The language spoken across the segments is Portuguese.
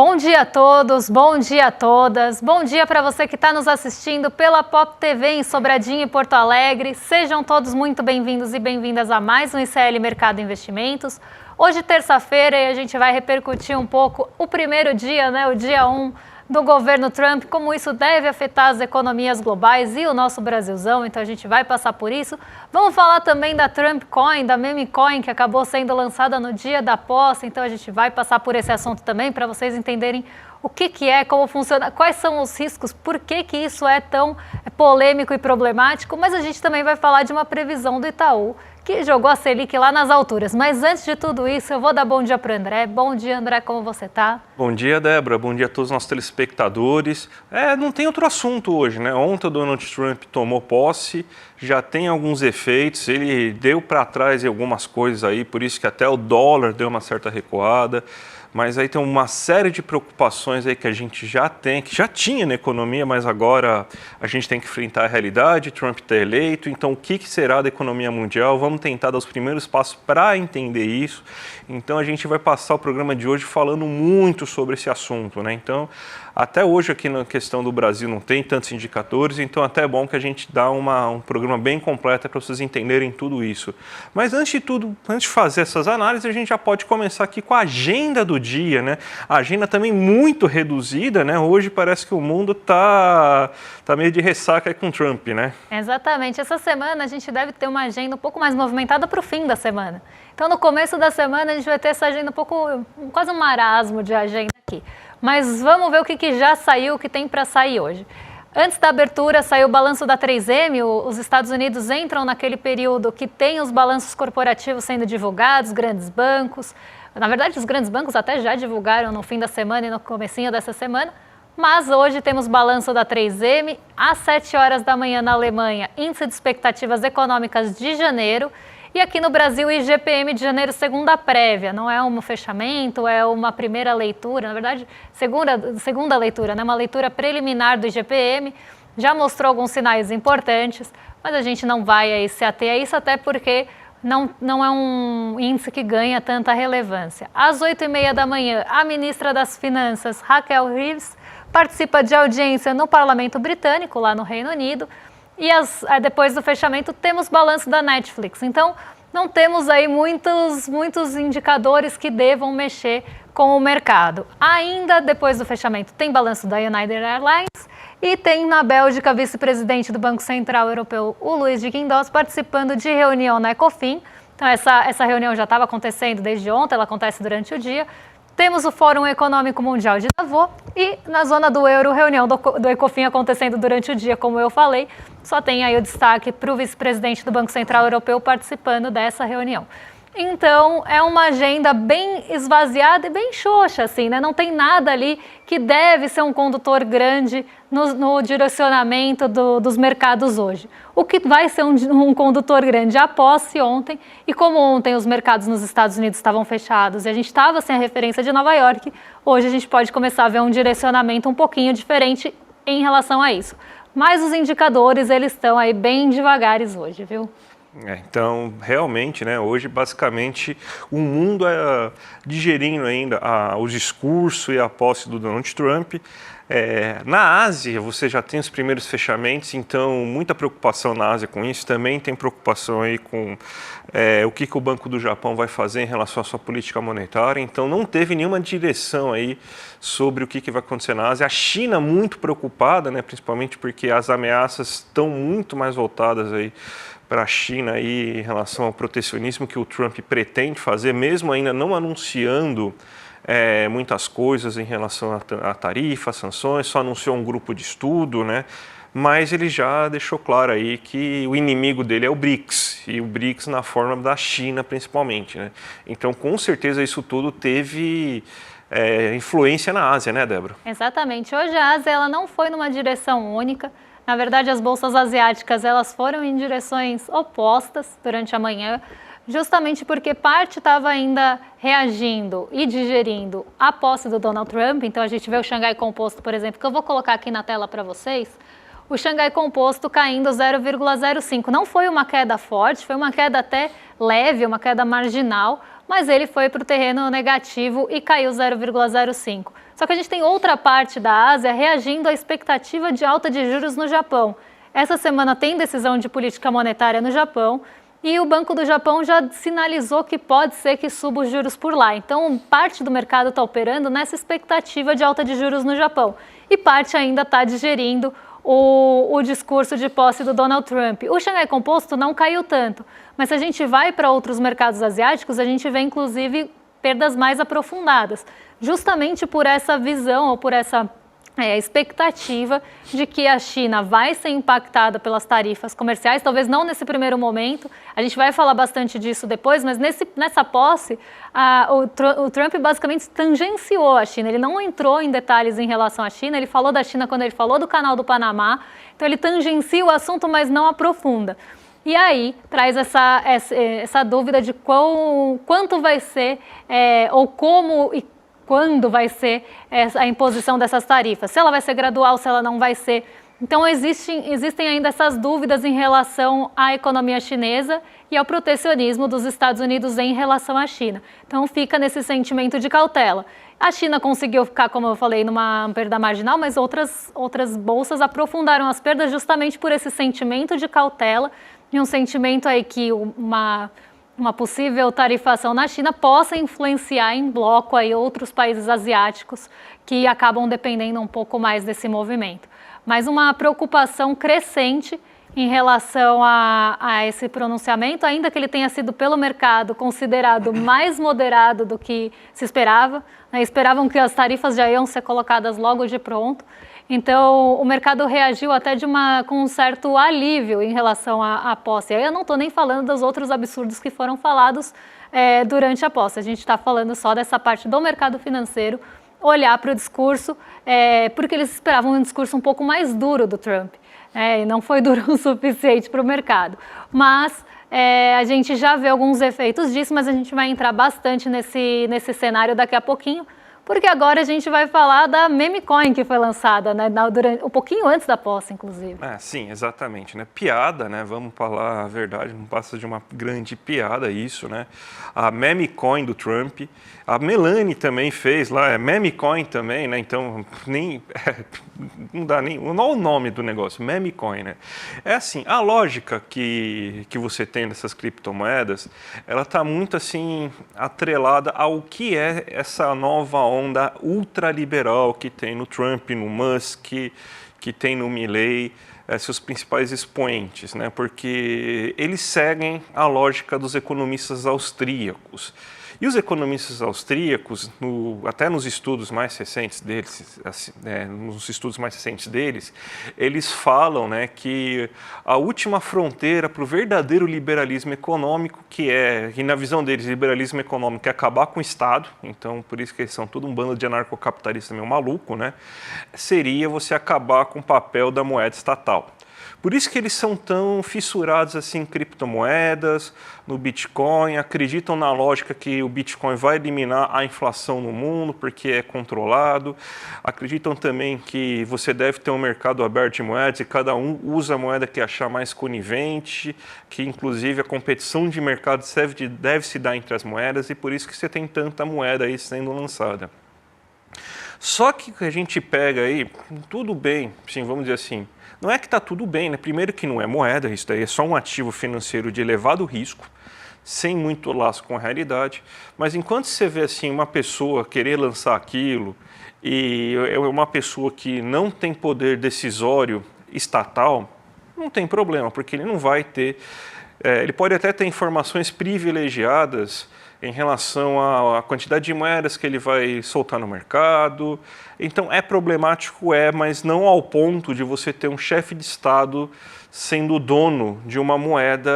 Bom dia a todos, bom dia a todas, bom dia para você que está nos assistindo pela Pop TV em Sobradinho e Porto Alegre. Sejam todos muito bem-vindos e bem-vindas a mais um ICL Mercado Investimentos. Hoje, terça-feira, e a gente vai repercutir um pouco o primeiro dia, o dia 1 do governo Trump, como isso deve afetar as economias globais e o nosso Brasilzão, então a gente vai passar por isso. Vamos falar também da Trump Coin, da Meme Coin, que acabou sendo lançada no dia da posse, então a gente vai passar por esse assunto também, para vocês entenderem o que é, como funciona, quais são os riscos, por que isso é tão polêmico e problemático, mas a gente também vai falar de uma previsão do Itaú, que jogou a Selic lá nas alturas. Mas antes de tudo isso, eu vou dar bom dia para o André. Bom dia, André, como você está? Bom dia, Débora. Bom dia a todos os nossos telespectadores. Não tem outro assunto hoje, né? Ontem o Donald Trump tomou posse, já tem alguns efeitos, ele deu para trás algumas coisas aí, por isso que até o dólar deu uma certa recuada. Mas aí tem uma série de preocupações aí que a gente já tem, que já tinha na economia, mas agora a gente tem que enfrentar a realidade. Trump está eleito, então o que será da economia mundial? Vamos tentar dar os primeiros passos para entender isso. Então a gente vai passar o programa de hoje falando muito sobre esse assunto, né? Então, até hoje aqui na questão do Brasil não tem tantos indicadores, então até é bom que a gente dá um programa bem completo para vocês entenderem tudo isso. Mas antes de tudo, antes de fazer essas análises, a gente já pode começar aqui com a agenda do dia, né? A agenda também muito reduzida, né? Hoje parece que o mundo tá meio de ressaca aí com o Trump, né? Exatamente. Essa semana a gente deve ter uma agenda um pouco mais movimentada para o fim da semana. Então, no começo da semana, a gente vai ter essa agenda quase um marasmo de agenda aqui. Mas vamos ver o que já saiu, o que tem para sair hoje. Antes da abertura, saiu o balanço da 3M, os Estados Unidos entram naquele período que tem os balanços corporativos sendo divulgados, grandes bancos. Na verdade, os grandes bancos até já divulgaram no fim da semana e no comecinho dessa semana, mas hoje temos balanço da 3M, às 7 horas da manhã na Alemanha, índice de expectativas econômicas de janeiro, e aqui no Brasil, o IGPM de janeiro, segunda prévia, não é um fechamento, é uma primeira leitura, na verdade, segunda leitura, né? Uma leitura preliminar do IGPM, já mostrou alguns sinais importantes, mas a gente não vai aí se ater a isso, até porque não é um índice que ganha tanta relevância. Às 8h30 da manhã, a ministra das Finanças, Raquel Reeves, participa de audiência no Parlamento Britânico, lá no Reino Unido, e depois do fechamento temos balanço da Netflix. Então, não temos aí muitos indicadores que devam mexer com o mercado. Ainda depois do fechamento tem balanço da United Airlines e tem na Bélgica vice-presidente do Banco Central Europeu, o Luiz de Guindos, participando de reunião na Ecofin. Então, essa reunião já estava acontecendo desde ontem, ela acontece durante o dia. Temos o Fórum Econômico Mundial de Davos e, na zona do euro, reunião do Ecofin acontecendo durante o dia, como eu falei. Só tem aí o destaque para o vice-presidente do Banco Central Europeu participando dessa reunião. Então, é uma agenda bem esvaziada e bem xoxa, assim, né? Não tem nada ali que deve ser um condutor grande no direcionamento dos mercados hoje. O que vai ser um condutor grande? A posse ontem, e como ontem os mercados nos Estados Unidos estavam fechados e a gente estava sem a referência de Nova York, hoje a gente pode começar a ver um direcionamento um pouquinho diferente em relação a isso. Mas os indicadores, eles estão aí bem devagares hoje, viu? Então, realmente, né, hoje, basicamente, o mundo é digerindo ainda o discurso e a posse do Donald Trump. Na Ásia, você já tem os primeiros fechamentos, então, muita preocupação na Ásia com isso. Também tem preocupação aí com o que o Banco do Japão vai fazer em relação à sua política monetária. Então, não teve nenhuma direção aí sobre o que vai acontecer na Ásia. A China muito preocupada, né, principalmente porque as ameaças estão muito mais voltadas aí para a China aí, em relação ao protecionismo que o Trump pretende fazer, mesmo ainda não anunciando muitas coisas em relação a tarifas, sanções, só anunciou um grupo de estudo, né? Mas ele já deixou claro aí que o inimigo dele é o BRICS, e o BRICS na forma da China principalmente, né? Então, com certeza, isso tudo teve influência na Ásia, né, Débora? Exatamente. Hoje a Ásia ela não foi numa direção única. Na verdade, as bolsas asiáticas elas foram em direções opostas durante a manhã, justamente porque parte estava ainda reagindo e digerindo a posse do Donald Trump. Então, a gente vê o Xangai Composto, por exemplo, que eu vou colocar aqui na tela para vocês. O Xangai Composto caindo 0,05. Não foi uma queda forte, foi uma queda até leve, uma queda marginal, mas ele foi para o terreno negativo e caiu 0,05. Só que a gente tem outra parte da Ásia reagindo à expectativa de alta de juros no Japão. Essa semana tem decisão de política monetária no Japão e o Banco do Japão já sinalizou que pode ser que suba os juros por lá. Então, parte do mercado está operando nessa expectativa de alta de juros no Japão e parte ainda está digerindo o discurso de posse do Donald Trump. O Xangai Composto não caiu tanto, mas se a gente vai para outros mercados asiáticos, a gente vê inclusive perdas mais aprofundadas, justamente por essa visão ou por essa expectativa de que a China vai ser impactada pelas tarifas comerciais, talvez não nesse primeiro momento, a gente vai falar bastante disso depois, mas nessa posse, o Trump basicamente tangenciou a China, ele não entrou em detalhes em relação à China, ele falou da China quando ele falou do Canal do Panamá, então ele tangencia o assunto, mas não aprofunda. E aí traz essa dúvida de quanto vai ser, ou como e quando vai ser a imposição dessas tarifas, se ela vai ser gradual, se ela não vai ser. Então existem ainda essas dúvidas em relação à economia chinesa e ao protecionismo dos Estados Unidos em relação à China. Então fica nesse sentimento de cautela. A China conseguiu ficar, como eu falei, numa perda marginal, mas outras bolsas aprofundaram as perdas justamente por esse sentimento de cautela e um sentimento aí que uma possível tarifação na China possa influenciar em bloco aí outros países asiáticos que acabam dependendo um pouco mais desse movimento. Mas uma preocupação crescente em relação a esse pronunciamento, ainda que ele tenha sido pelo mercado considerado mais moderado do que se esperava, né? Esperavam que as tarifas já iam ser colocadas logo de pronto. Então, o mercado reagiu até com um certo alívio em relação à posse. Aí eu não estou nem falando dos outros absurdos que foram falados durante a posse. A gente está falando só dessa parte do mercado financeiro, olhar para o discurso, porque eles esperavam um discurso um pouco mais duro do Trump. E não foi duro o suficiente para o mercado. Mas a gente já vê alguns efeitos disso, mas a gente vai entrar bastante nesse cenário daqui a pouquinho, porque agora a gente vai falar da meme coin que foi lançada, né, um pouquinho antes da posse, inclusive. Sim, exatamente, né? Piada, né? Vamos falar a verdade, não passa de uma grande piada isso, né? A meme coin do Trump, a Melanie também fez lá, meme coin também, né? Então, não dá nem, não é o nome do negócio, meme coin, né? É assim, a lógica que você tem dessas criptomoedas, ela está muito assim atrelada ao que é essa nova onda ultraliberal que tem no Trump, no Musk, que tem no Milley, seus principais expoentes, né? Porque eles seguem a lógica dos economistas austríacos. E os economistas austríacos, até nos estudos mais recentes deles, eles falam, né, que a última fronteira para o verdadeiro liberalismo econômico, que na visão deles, liberalismo econômico é acabar com o Estado, então por isso que eles são todo um bando de anarcocapitalistas meio maluco, né, seria você acabar com o papel da moeda estatal. Por isso que eles são tão fissurados assim em criptomoedas, no Bitcoin, acreditam na lógica que o Bitcoin vai eliminar a inflação no mundo porque é controlado, acreditam também que você deve ter um mercado aberto de moedas e cada um usa a moeda que achar mais conivente, que inclusive a competição de mercado deve se dar entre as moedas e por isso que você tem tanta moeda aí sendo lançada. Só que a gente pega aí, tudo bem, sim, vamos dizer assim, não é que está tudo bem, né? Primeiro que não é moeda, isso daí é só um ativo financeiro de elevado risco, sem muito laço com a realidade, mas enquanto você vê assim uma pessoa querer lançar aquilo e é uma pessoa que não tem poder decisório estatal, não tem problema, porque ele não vai ter, ele pode até ter informações privilegiadas em relação à quantidade de moedas que ele vai soltar no mercado. Então é problemático, mas não ao ponto de você ter um chefe de Estado sendo dono de uma moeda,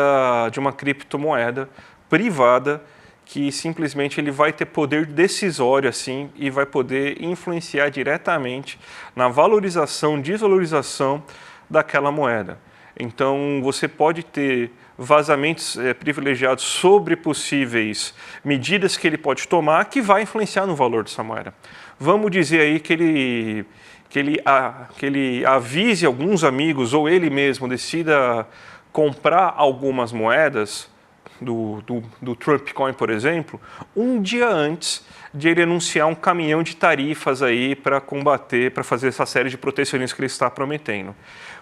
de uma criptomoeda privada, que simplesmente ele vai ter poder decisório assim e vai poder influenciar diretamente na valorização, desvalorização daquela moeda. Então você pode ter vazamentos privilegiados sobre possíveis medidas que ele pode tomar que vai influenciar no valor dessa moeda. Vamos dizer aí que ele avise alguns amigos ou ele mesmo decida comprar algumas moedas do Trump Coin, por exemplo, um dia antes de ele anunciar um caminhão de tarifas aí para combater, para fazer essa série de protecionistas que ele está prometendo.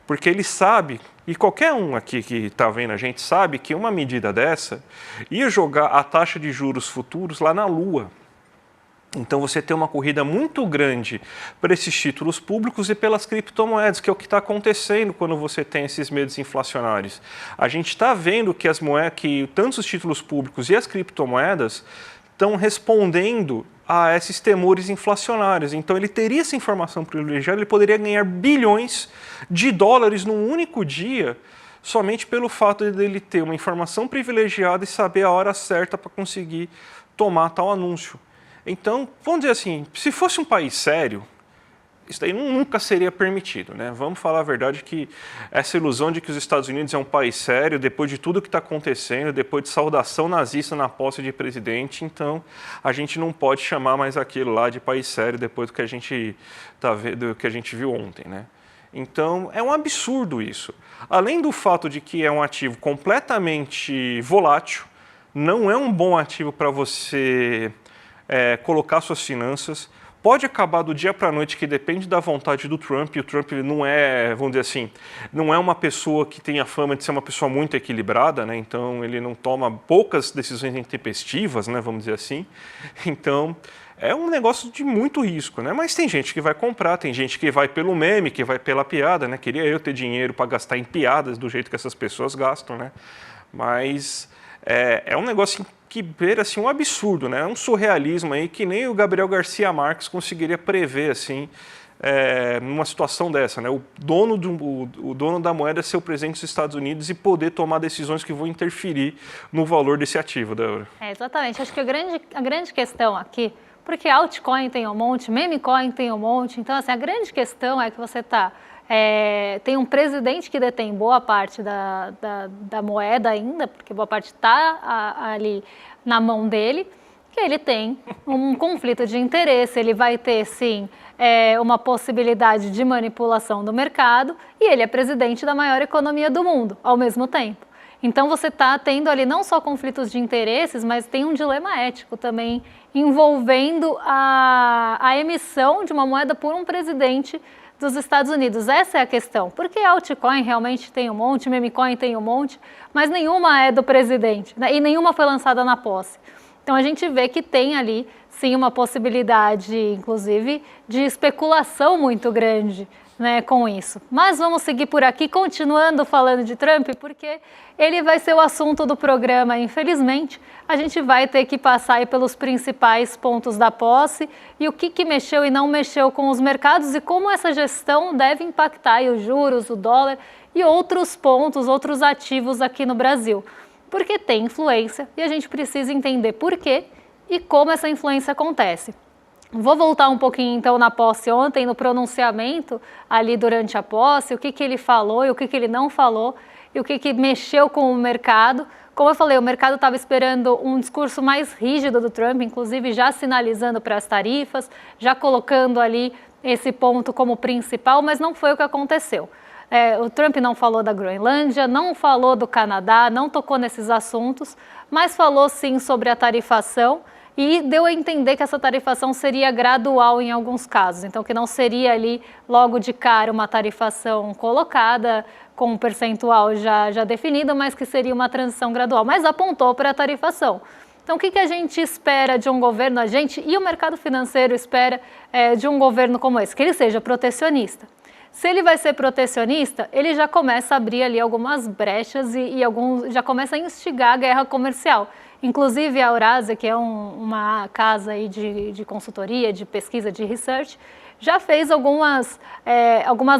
Porque ele sabe, e qualquer um aqui que está vendo a gente sabe, que uma medida dessa ia jogar a taxa de juros futuros lá na lua. Então você tem uma corrida muito grande para esses títulos públicos e pelas criptomoedas, que é o que está acontecendo quando você tem esses medos inflacionários. A gente está vendo que que tanto os títulos públicos e as criptomoedas estão respondendo a esses temores inflacionários. Então ele teria essa informação privilegiada, ele poderia ganhar bilhões de dólares num único dia, somente pelo fato de ele ter uma informação privilegiada e saber a hora certa para conseguir tomar tal anúncio. Então, vamos dizer assim, se fosse um país sério, isso daí nunca seria permitido, né? Vamos falar a verdade que essa ilusão de que os Estados Unidos é um país sério, depois de tudo que está acontecendo, depois de saudação nazista na posse de presidente, então a gente não pode chamar mais aquilo lá de país sério depois do que a gente do que a gente viu ontem, né? Então, é um absurdo isso. Além do fato de que é um ativo completamente volátil, não é um bom ativo para você colocar suas finanças, pode acabar do dia para a noite, que depende da vontade do Trump, e o Trump não é, vamos dizer assim, não é uma pessoa que tem a fama de ser uma pessoa muito equilibrada, né? Então ele não toma poucas decisões intempestivas, né? Vamos dizer assim. Então é um negócio de muito risco, né? Mas tem gente que vai comprar, tem gente que vai pelo meme, que vai pela piada, né? Queria eu ter dinheiro para gastar em piadas do jeito que essas pessoas gastam, né? Mas é um negócio que beira assim, um absurdo, né? Um surrealismo aí que nem o Gabriel Garcia Marques conseguiria prever assim, numa situação dessa, né? O dono da moeda ser o presidente dos Estados Unidos e poder tomar decisões que vão interferir no valor desse ativo da euro. Exatamente. Acho que a grande questão aqui, porque altcoin tem um monte, meme coin tem um monte, então assim, a grande questão é que você tem um presidente que detém boa parte da moeda ainda, porque boa parte está ali na mão dele, que ele tem um conflito de interesse, ele vai ter, sim, uma possibilidade de manipulação do mercado, e ele é presidente da maior economia do mundo, ao mesmo tempo. Então você está tendo ali não só conflitos de interesses, mas tem um dilema ético também envolvendo a emissão de uma moeda por um presidente dos Estados Unidos. Essa é a questão. Porque altcoin realmente tem um monte, meme coin tem um monte, mas nenhuma é do presidente, né? E nenhuma foi lançada na posse. Então a gente vê que tem ali, sim, uma possibilidade, inclusive, de especulação muito grande, né, com isso. Mas vamos seguir por aqui, continuando falando de Trump, porque ele vai ser o assunto do programa, infelizmente. A gente vai ter que passar aí pelos principais pontos da posse e o que mexeu e não mexeu com os mercados e como essa gestão deve impactar aí os juros, o dólar e outros pontos, outros ativos aqui no Brasil. Porque tem influência e a gente precisa entender por quê e como essa influência acontece. Vou voltar um pouquinho então na posse ontem, no pronunciamento ali durante a posse, o que ele falou e o que ele não falou e o que mexeu com o mercado. Como eu falei, o mercado estava esperando um discurso mais rígido do Trump, inclusive já sinalizando para as tarifas, já colocando ali esse ponto como principal, mas não foi o que aconteceu. O Trump não falou da Groenlândia, não falou do Canadá, não tocou nesses assuntos, mas falou sim sobre a tarifação e deu a entender que essa tarifação seria gradual em alguns casos, então que não seria ali logo de cara uma tarifação colocada com um percentual já definido, mas que seria uma transição gradual, mas apontou para a tarifação. Então o que a gente espera de um governo, a gente e o mercado financeiro espera de um governo como esse? Que ele seja protecionista. Se ele vai ser protecionista, ele já começa a abrir ali algumas brechas e já começa a instigar a guerra comercial. Inclusive a Eurásia, que é uma casa aí de consultoria, de pesquisa, de research, já fez algumas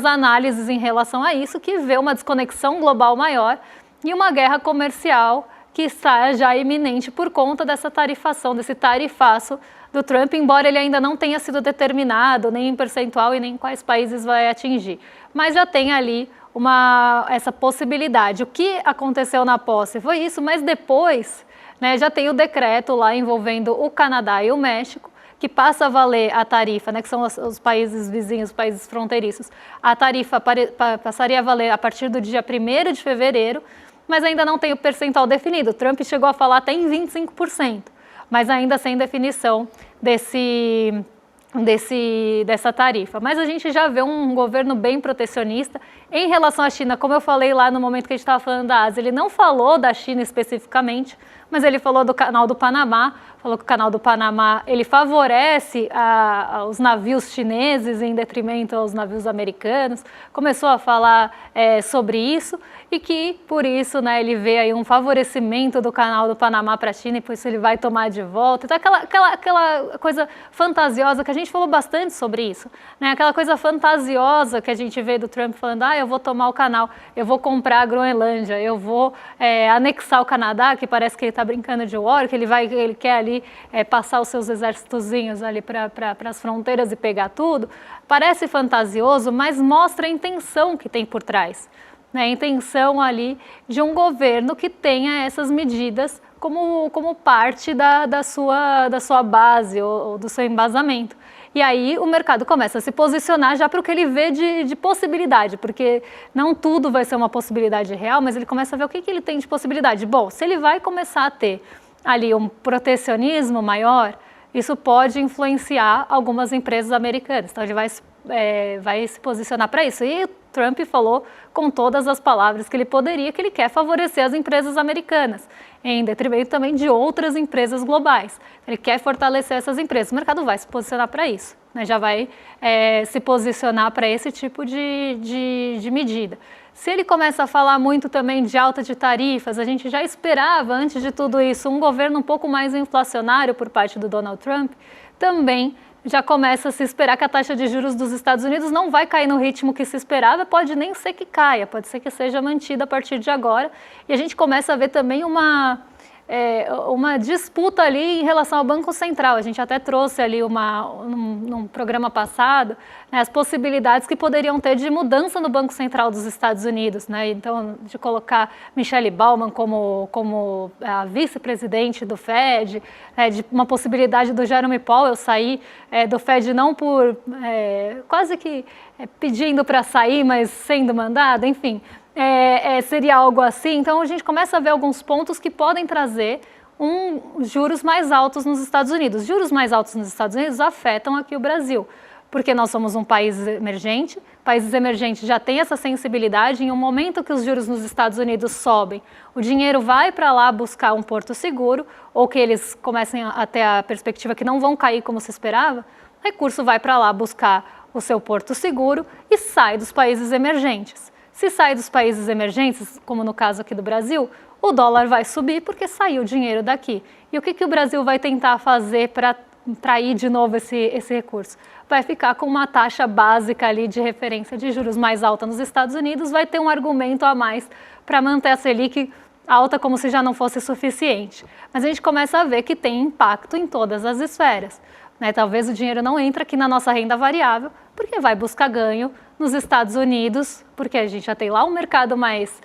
análises em relação a isso, que vê uma desconexão global maior e uma guerra comercial que está já iminente por conta dessa tarifação, desse tarifaço do Trump, embora ele ainda não tenha sido determinado, nem em percentual e nem quais países vai atingir. Mas já tem ali essa possibilidade. O que aconteceu na posse foi isso, mas depois, né, já tem o decreto lá envolvendo o Canadá e o México, que passa a valer a tarifa, né, que são os países vizinhos, os países fronteiriços. A tarifa passaria a valer a partir do dia 1º de fevereiro, mas ainda não tem o percentual definido. O Trump chegou a falar até em 25%, mas ainda sem definição dessa tarifa. Mas a gente já vê um governo bem protecionista. Em relação à China, como eu falei lá no momento que a gente estava falando da Ásia, ele não falou da China especificamente, mas ele falou do Canal do Panamá, falou que o Canal do Panamá ele favorece os navios chineses em detrimento aos navios americanos, começou a falar sobre isso e que, por isso, né, ele vê aí um favorecimento do Canal do Panamá para a China e por isso ele vai tomar de volta. Então, aquela coisa fantasiosa que a gente falou bastante sobre isso, né? Aquela coisa fantasiosa que a gente vê do Trump falando, eu vou tomar o canal, eu vou comprar a Groenlândia, eu vou anexar o Canadá, que parece que ele está brincando de war, que ele quer ali passar os seus exércitozinhos ali para as fronteiras e pegar tudo. Parece fantasioso, mas mostra a intenção que tem por trás, né? A intenção ali de um governo que tenha essas medidas como parte da sua base ou do seu embasamento. E aí o mercado começa a se posicionar já para o que ele vê de possibilidade, porque não tudo vai ser uma possibilidade real, mas ele começa a ver o que ele tem de possibilidade. Bom, se ele vai começar a ter ali um protecionismo maior, isso pode influenciar algumas empresas americanas. Então ele vai se posicionar para isso. E o Trump falou com todas as palavras que ele poderia, que ele quer favorecer as empresas americanas, em detrimento também de outras empresas globais. Ele quer fortalecer essas empresas. O mercado vai se posicionar para isso, né? Já vai se posicionar para esse tipo de medida. Se ele começa a falar muito também de alta de tarifas, a gente já esperava, antes de tudo isso, um governo um pouco mais inflacionário por parte do Donald Trump, também já começa a se esperar que a taxa de juros dos Estados Unidos não vai cair no ritmo que se esperava, pode nem ser que caia, pode ser que seja mantida a partir de agora. E a gente começa a ver também uma disputa ali em relação ao Banco Central. A gente até trouxe ali num programa passado, né, as possibilidades que poderiam ter de mudança no Banco Central dos Estados Unidos, né? Então, de colocar Michelle Bowman como a vice-presidente do Fed, de uma possibilidade do Jerome Powell sair do Fed não por quase que pedindo para sair, mas sendo mandado, enfim. Seria algo assim. Então a gente começa a ver alguns pontos que podem trazer juros mais altos nos Estados Unidos. Juros mais altos nos Estados Unidos afetam aqui o Brasil, porque nós somos um país emergente, países emergentes já têm essa sensibilidade. Em um momento que os juros nos Estados Unidos sobem, o dinheiro vai para lá buscar um porto seguro, ou que eles comecem a ter a perspectiva que não vão cair como se esperava, o recurso vai para lá buscar o seu porto seguro e sai dos países emergentes. Se sai dos países emergentes, como no caso aqui do Brasil, o dólar vai subir porque saiu o dinheiro daqui. E o que o Brasil vai tentar fazer para atrair de novo esse recurso? Vai ficar com uma taxa básica ali de referência de juros mais alta nos Estados Unidos, vai ter um argumento a mais para manter a Selic alta como se já não fosse suficiente. Mas a gente começa a ver que tem impacto em todas as esferas, né? Talvez o dinheiro não entre aqui na nossa renda variável, porque vai buscar ganho nos Estados Unidos, porque a gente já tem lá um mercado mais,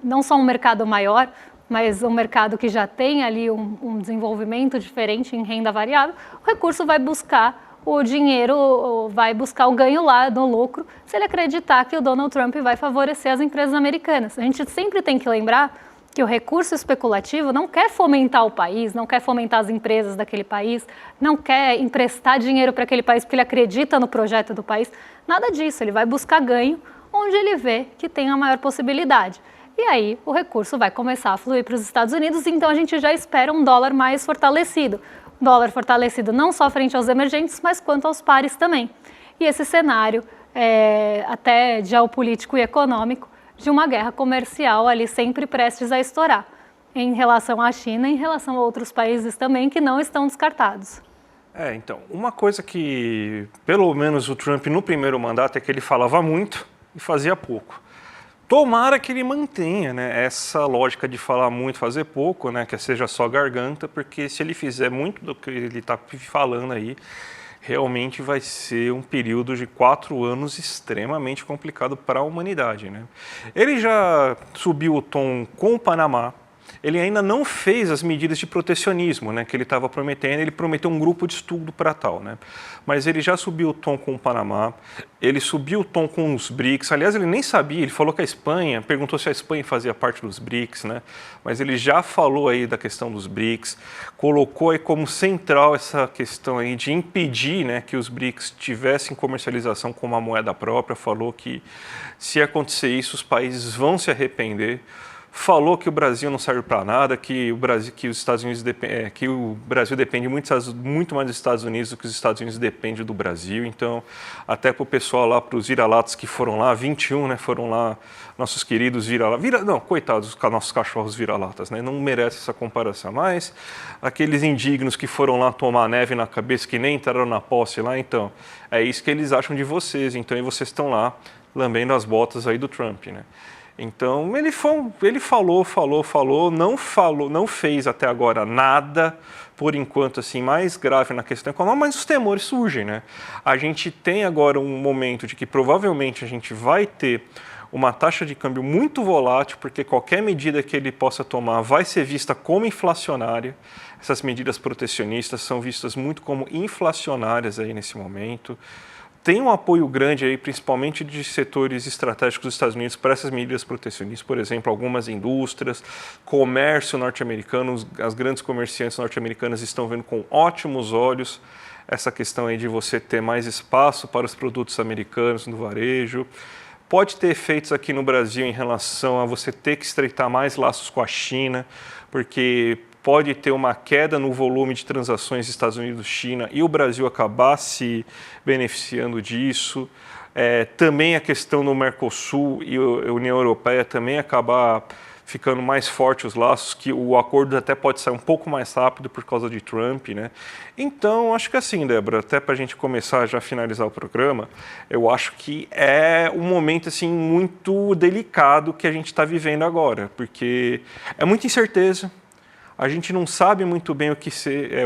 não só um mercado maior, mas um mercado que já tem ali um desenvolvimento diferente em renda variável. O recurso vai buscar o dinheiro, vai buscar o ganho lá no lucro, se ele acreditar que o Donald Trump vai favorecer as empresas americanas. A gente sempre tem que lembrar que o recurso especulativo não quer fomentar o país, não quer fomentar as empresas daquele país, não quer emprestar dinheiro para aquele país porque ele acredita no projeto do país. Nada disso, ele vai buscar ganho onde ele vê que tem a maior possibilidade. E aí o recurso vai começar a fluir para os Estados Unidos, então a gente já espera um dólar mais fortalecido. Um dólar fortalecido não só frente aos emergentes, mas quanto aos pares também. E esse cenário, até geopolítico e econômico, de uma guerra comercial ali sempre prestes a estourar, em relação à China e em relação a outros países também que não estão descartados. Então, uma coisa que, pelo menos o Trump no primeiro mandato, é que ele falava muito e fazia pouco. Tomara que ele mantenha, né, essa lógica de falar muito e fazer pouco, né, que seja só garganta, porque se ele fizer muito do que ele está falando aí, realmente vai ser um período de 4 anos extremamente complicado para a humanidade, né? Ele já subiu o tom com o Panamá, ele ainda não fez as medidas de protecionismo, né, que ele estava prometendo. Ele prometeu um grupo de estudo para tal, né? Mas ele já subiu o tom com o Panamá, ele subiu o tom com os BRICS. Aliás, ele nem sabia, ele falou que a Espanha, perguntou se a Espanha fazia parte dos BRICS, né? Mas ele já falou aí da questão dos BRICS, colocou aí como central essa questão aí de impedir, né, que os BRICS tivessem comercialização com uma moeda própria. Falou que se acontecer isso, os países vão se arrepender. Falou que o Brasil não serve para nada, que o Brasil, que os Estados Unidos que o Brasil depende muito mais dos Estados Unidos do que os Estados Unidos dependem do Brasil. Então, até para o pessoal lá, para os vira-latas que foram lá, 21, né, foram lá, nossos queridos vira-latas, não, coitados, nossos cachorros vira-latas, né, não merece essa comparação. Mas aqueles indignos que foram lá tomar neve na cabeça, que nem entraram na posse lá, então, é isso que eles acham de vocês. Então, e vocês estão lá lambendo as botas aí do Trump, né? Então, ele falou, não fez até agora nada, por enquanto, assim, mais grave na questão econômica, mas os temores surgem, né? A gente tem agora um momento de que provavelmente a gente vai ter uma taxa de câmbio muito volátil, porque qualquer medida que ele possa tomar vai ser vista como inflacionária. Essas medidas protecionistas são vistas muito como inflacionárias aí nesse momento. Tem um apoio grande aí, principalmente de setores estratégicos dos Estados Unidos para essas medidas protecionistas, por exemplo, algumas indústrias, comércio norte-americano, as grandes comerciantes norte-americanas estão vendo com ótimos olhos essa questão aí de você ter mais espaço para os produtos americanos no varejo. Pode ter efeitos aqui no Brasil em relação a você ter que estreitar mais laços com a China, porque pode ter uma queda no volume de transações Estados Unidos-China e o Brasil acabar se beneficiando disso. Também a questão no Mercosul e a União Europeia também acabar ficando mais forte os laços, que o acordo até pode sair um pouco mais rápido por causa de Trump, né? Então, acho que assim, Débora, até para a gente começar já a finalizar o programa, eu acho que é um momento assim muito delicado que a gente está vivendo agora, porque é muita incerteza. A gente não sabe muito bem o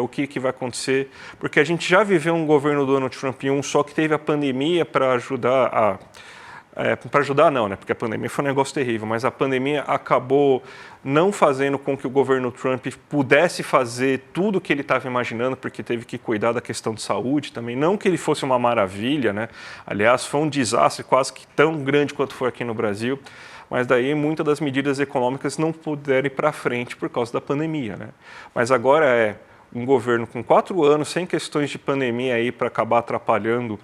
que vai acontecer, porque a gente já viveu um governo do Donald Trump 1, só que teve a pandemia para ajudar para ajudar não, né? Porque a pandemia foi um negócio terrível, mas a pandemia acabou não fazendo com que o governo Trump pudesse fazer tudo o que ele estava imaginando, porque teve que cuidar da questão de saúde também. Não que ele fosse uma maravilha, né? Aliás, foi um desastre quase que tão grande quanto foi aqui no Brasil. Mas daí muitas das medidas econômicas não puderam ir para frente por causa da pandemia, né? Mas agora é um governo com 4 anos, sem questões de pandemia aí para acabar atrapalhando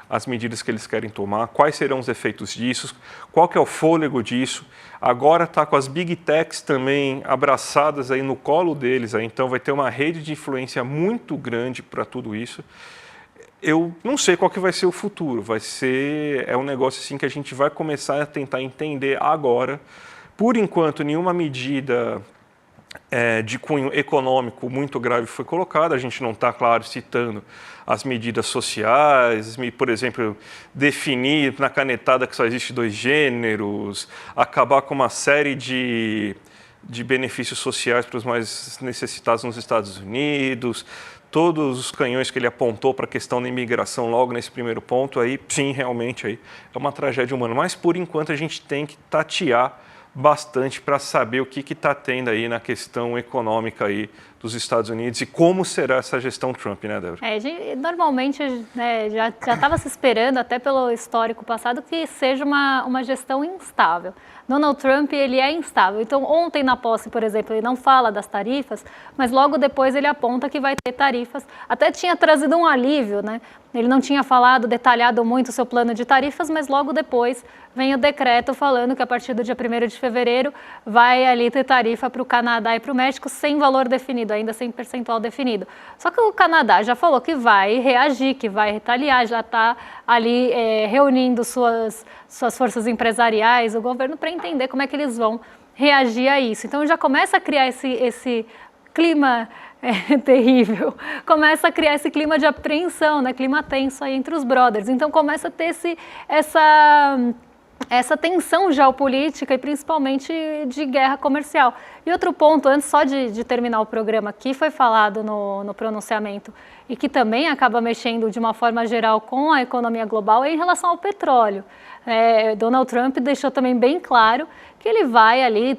as medidas que eles querem tomar, quais serão os efeitos disso, qual que é o fôlego disso. Agora está com as Big Techs também abraçadas aí no colo deles, aí, então vai ter uma rede de influência muito grande para tudo isso. Eu não sei qual que vai ser o futuro, é um negócio assim que a gente vai começar a tentar entender agora. Por enquanto, nenhuma medida de cunho econômico muito grave foi colocada, a gente não está, claro, citando as medidas sociais, por exemplo, definir na canetada que só existe 2 gêneros, acabar com uma série de benefícios sociais para os mais necessitados nos Estados Unidos, todos os canhões que ele apontou para a questão da imigração logo nesse primeiro ponto, aí sim, realmente aí é uma tragédia humana. Mas, por enquanto, a gente tem que tatear bastante para saber o que está tendo aí na questão econômica aí dos Estados Unidos e como será essa gestão Trump, né, Débora? Normalmente, né, já estava se esperando, até pelo histórico passado, que seja uma gestão instável. Donald Trump, ele é instável. Então, ontem na posse, por exemplo, ele não fala das tarifas, mas logo depois ele aponta que vai ter tarifas. Até tinha trazido um alívio, né? Ele não tinha detalhado muito o seu plano de tarifas, mas logo depois vem o decreto falando que a partir do dia 1º de fevereiro vai ali ter tarifa para o Canadá e para o México sem valor definido, ainda sem percentual definido. Só que o Canadá já falou que vai reagir, que vai retaliar, já está ali reunindo suas forças empresariais, o governo, para entender como é que eles vão reagir a isso. Então já começa a criar esse clima terrível, começa a criar esse clima de apreensão, né? Clima tenso aí entre os brothers. Então começa a ter essa tensão geopolítica e principalmente de guerra comercial. E outro ponto, antes só de terminar o programa, que foi falado no pronunciamento e que também acaba mexendo de uma forma geral com a economia global, é em relação ao petróleo. Donald Trump deixou também bem claro que que ele vai ali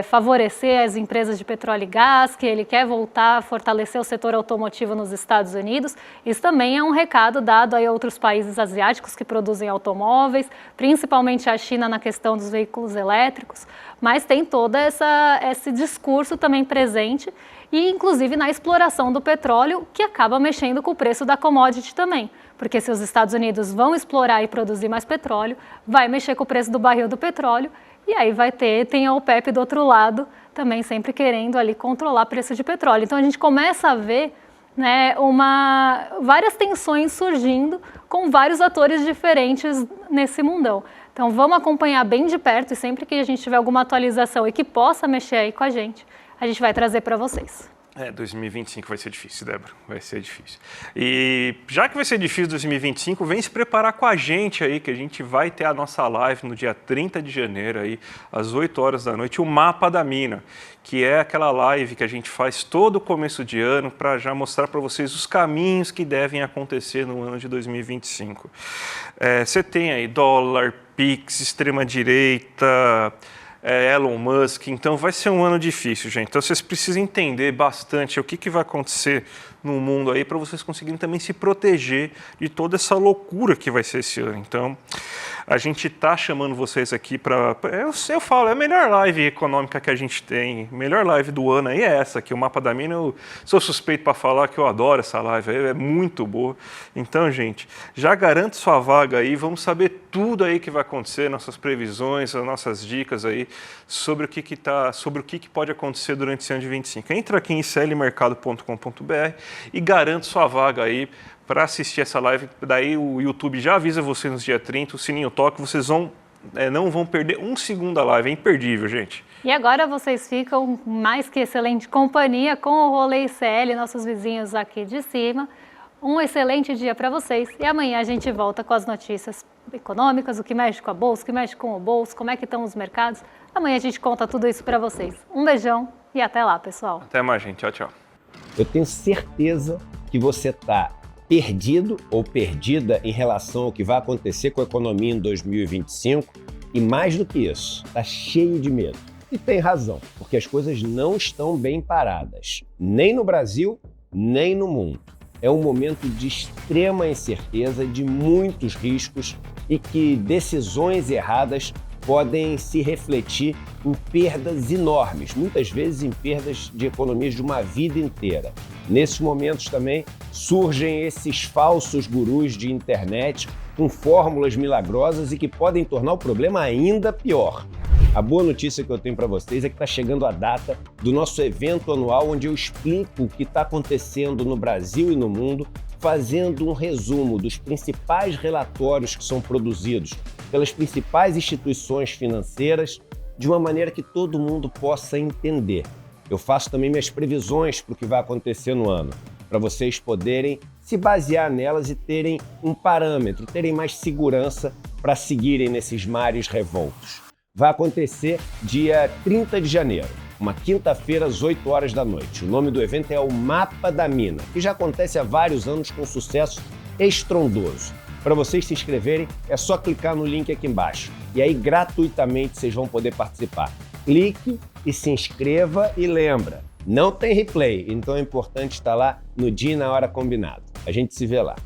favorecer as empresas de petróleo e gás, que ele quer voltar a fortalecer o setor automotivo nos Estados Unidos. Isso também é um recado dado a outros países asiáticos que produzem automóveis, principalmente a China na questão dos veículos elétricos, mas tem todo esse discurso também presente e inclusive na exploração do petróleo, que acaba mexendo com o preço da commodity também. Porque se os Estados Unidos vão explorar e produzir mais petróleo, vai mexer com o preço do barril do petróleo, e aí tem a OPEP do outro lado, também sempre querendo ali controlar o preço de petróleo. Então a gente começa a ver, né, várias tensões surgindo com vários atores diferentes nesse mundão. Então vamos acompanhar bem de perto e sempre que a gente tiver alguma atualização e que possa mexer aí com a gente vai trazer para vocês. 2025 vai ser difícil, Débora, vai ser difícil. E já que vai ser difícil 2025, vem se preparar com a gente aí, que a gente vai ter a nossa live no dia 30 de janeiro, aí, às 8 horas da noite, o Mapa da Mina, que é aquela live que a gente faz todo começo de ano para já mostrar para vocês os caminhos que devem acontecer no ano de 2025. Você tem aí dólar, Pix, extrema-direita, Elon Musk, então vai ser um ano difícil, gente. Então vocês precisam entender bastante o que vai acontecer no mundo aí para vocês conseguirem também se proteger de toda essa loucura que vai ser esse ano. Então a gente está chamando vocês aqui para... Eu falo, é a melhor live econômica que a gente tem, melhor live do ano aí é essa aqui, o Mapa da Mina. Eu sou suspeito para falar que eu adoro essa live, é muito boa. Então, gente, já garanto sua vaga aí, vamos saber tudo aí que vai acontecer, nossas previsões, as nossas dicas aí sobre o que pode acontecer durante esse ano de 25. Entra aqui em iclmercado.com.br e garante sua vaga aí para assistir essa live. Daí o YouTube já avisa vocês no dia 30, o sininho toca, vocês não vão perder um segundo da live, é imperdível, gente. E agora vocês ficam mais que excelente companhia com o Rolê ICL, nossos vizinhos aqui de cima. Um excelente dia para vocês e amanhã a gente volta com as notícias econômicas, o que mexe com a bolsa, o que mexe com o bolso, como é que estão os mercados. Amanhã a gente conta tudo isso para vocês. Um beijão e até lá, pessoal. Até mais, gente. Tchau, tchau. Eu tenho certeza que você está perdido ou perdida em relação ao que vai acontecer com a economia em 2025 e mais do que isso, está cheio de medo. E tem razão, porque as coisas não estão bem paradas, nem no Brasil, nem no mundo. É um momento de extrema incerteza, de muitos riscos e que decisões erradas podem se refletir em perdas enormes, muitas vezes em perdas de economias de uma vida inteira. Nesses momentos também surgem esses falsos gurus de internet com fórmulas milagrosas e que podem tornar o problema ainda pior. A boa notícia que eu tenho para vocês é que está chegando a data do nosso evento anual, onde eu explico o que está acontecendo no Brasil e no mundo, fazendo um resumo dos principais relatórios que são produzidos pelas principais instituições financeiras, de uma maneira que todo mundo possa entender. Eu faço também minhas previsões para o que vai acontecer no ano, para vocês poderem se basear nelas e terem um parâmetro, terem mais segurança para seguirem nesses mares revoltos. Vai acontecer dia 30 de janeiro, uma quinta-feira às 8 horas da noite. O nome do evento é o Mapa da Mina, que já acontece há vários anos com sucesso estrondoso. Para vocês se inscreverem, é só clicar no link aqui embaixo. E aí, gratuitamente, vocês vão poder participar. Clique e se inscreva e lembra, não tem replay, então é importante estar lá no dia e na hora combinado. A gente se vê lá.